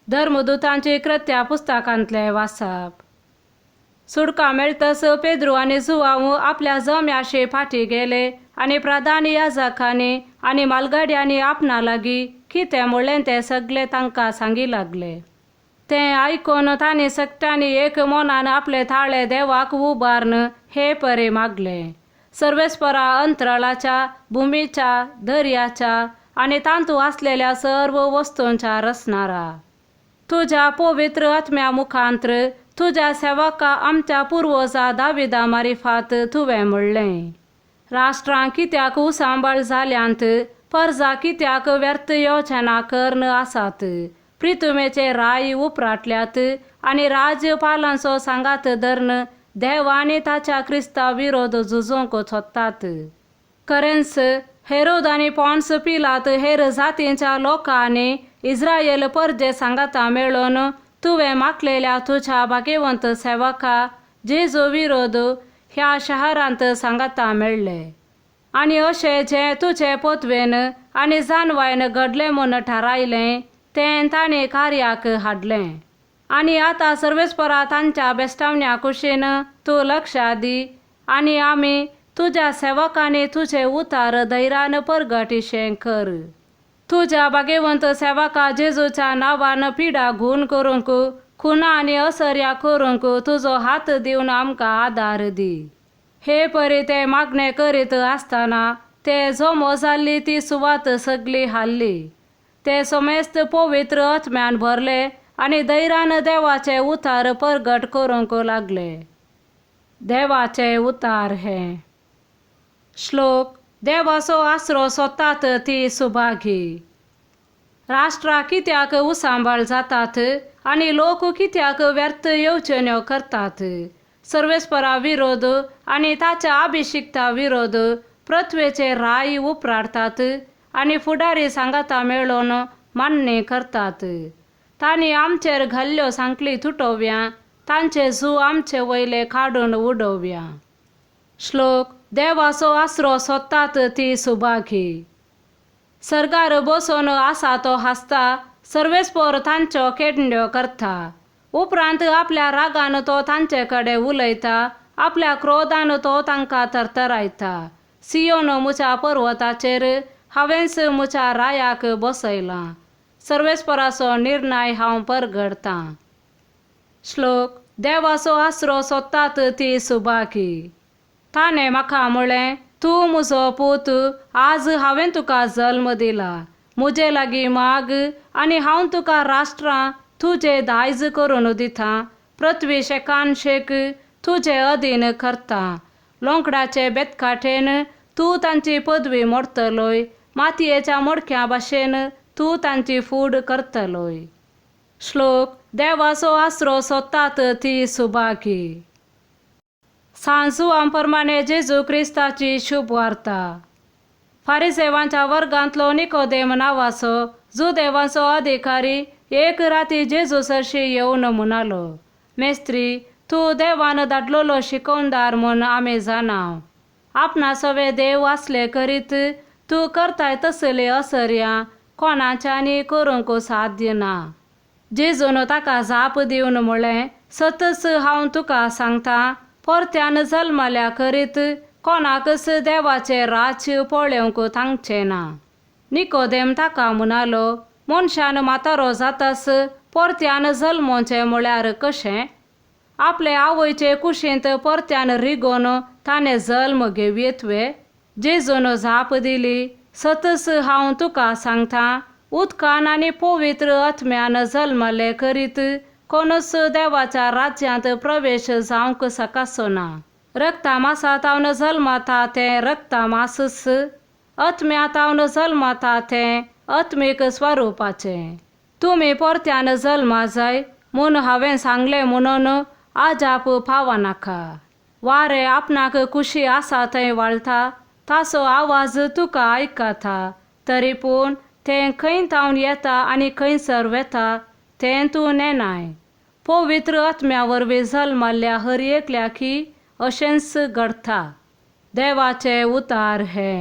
धर्मदूतांची कृत्या पुस्तकांतले वाचप. सुटका मेळटस पेद्रू आनी जुवांव आपल्या जम्याशी फाटी गेले आनी प्रधान याजकांनी आनी मालगाड्यांनी आपणा लागीं कितें म्हणलें तें सगळें तांकां सांगी लागले. तें आयकून तांणी सगळ्यांनी एक मनान आपले थाळे देवाक उबारून हे परे मागले. सर्वेस्परा अंतराळाच्या, भुमीच्या, दर्याच्या आनी तांतू आसलेल्या सर्व वस्तूंच्या रचणारा, तुझ्या पवित्र आत्म्या मुखांत्र तुझ्या सेवका आमच्या पुर्वजा दाविदा मारिफात तुवें म्हणलें, राष्ट्रां कित्याक उसांबाळ जाल्यांत, परजा कित्याक व्यर्थ योजना कर्ण आसात, प्रितुमेचे राय उपराटल्यात आनी राज्यपालांचो सांगात धरून देवा आनी ताच्या क्रिस्ता विरोध झुजूंक सोदतात. खरेंच हेरोद आनी पोन्स पिलात हेर जातींच्या लोकांनी इस्रायेल परजे सांगाता मेळोन तुवें मागलेल्या तुझ्या भाग्यवंत सेवका जेजू विरोध ह्या शहरांत सांगाता मेळ्ळे. आनी अशें जें तुजे पोतवेन आनी जानवायन घडलें म्हूण थारायलें तें तांणी कार्याक हाडलें. आनी आतां सर्वेस्परा तांच्या बेश्टावण्या कुशीन तूं लक्ष दी आनी आमी तुज्या सेवकांनी तुझे उतार धैर्यान परगटिशें कर. तुज्या भाग्यवंत सेवका जेजूच्या नांवान पिडा घूण करूंक, खुना आनी असर्या करूंक तुजो हात दिवन आमकां आदार दी. हे परी ते मागणें करीत आसतना ते जमो जाल्ली ती सुवात सगळी हाल्ली. ते समेस्त पवित्र आत्म्यान भरले आनी धैर्यान देवाचे उतार परगट करूंक लागले. देवाचे उतार हे. श्लोक. देवाचो आसरो सोदतात ती सुभागी. राष्ट्रां कित्याक उसांबाळ जातात आनी लोक कित्याक व्यर्थ येवजण्यो करतात. सर्वेस्परा विरोध आनी ताच्या अभिशिक्ता विरोध पृथ्वेचे राय उपराडतात आनी फुडारी सांगाता मेळोन मान्य करतात. तांणी आमचेर घाल्ल्यो सांकली तुटोवया, तांचे झू आमचे वयले काडून उडोवया. श्लोक. देवाचो आसरो सोदतात ती सुभागी. सर्गार बसोन आसा तो हांसता, सर्वेस्पर तांच्यो केंड्यो करता. उपरांत आपल्या रागान तो तांचे कडेन उलयता, आपल्या क्रोधान तो तांकां तरतरायता. सियोन म्हज्या पर्वताचेर हांवेंच म्हज्या रायाक बसयलां. सर्वेस्पराचो निर्णय हांव परगडतां. श्लोक. देवाचो आसरो सोदतात ती सुभागी. ताणें म्हाका म्हळें, तूं म्हजो पूत, आज हांवें तुका जल्म दिला. म्हजे लागीं माग आनी हांव तुका राष्ट्रां तुजें दायज करून दितां. पृथ्वी शेकान शेक तुजे अधीन करतां. लोंकडाचे बेतकाठेन तूं तांची पदवी मोडतलोय, मातयेच्या मडक्या भाशेन तूं तांची फूड करतलोय. श्लोक. देवाचो आसरो सोदतात ती सुभागी. सांजुवां प्रमाणे जेजू क्रिस्ताची शुभ वार्ता. फारिसेवांच्या वर्गांतलो निकोदेम नांवाचो जुदेवांचो अधिकारी एक राती जेजू सरशी येवन म्हणालो, मेस्त्री, तूं देवान धाडलोलो शिकोवणदार म्हूण आमी जाणाव. आपणा सवे देव आसले करीत तूं करताय तसले असर्या कोणाच्यानी करूंक साध्य ना. जेजून ताका जाप दिवन म्हळें, सतच हांव तुका सांगतां, परत्यान जल्माल्या करीत कोणाकच देवाचें राज्य पळोवंक थांगचें ना. निकोदेम ताका म्हणालो, मनशान म्हातारो जातास परत्यान जल्मोवचें म्हळ्यार कशें? आपले आवयचे कुशींत परत्यान रिगोवन ताणें जल्म घेवयेतवे. जेजून जाप दिली, सतच हांव तुका सांगतां, उदकान आनी पवित्र आत्म्यान जल्मले करीत कोणूच देवाच्या राज्यांत प्रवेश जावंक सकासो ना. रक्ता मासातावन जल्माता तें रक्ता मासच, आत्म्यातावन जल्माता तें आत्मीक स्वरुपाचें. तुमी परत्यान जल्मा जाय म्हूण हांवें सांगलें म्हणून आजाप पावनाका. वारें आपणाक कुशी आसा थंय वाळटा, ताचो आवाज तुका आयकता, तरी पूण तें खंय तावन येता आनी खंयसर वेता तें तूं नेनाय. पवित्र आत्म्या वरवीं जल्माल्या हर एकल्याकी अशेंच घडटा. देवाचे उतार हे.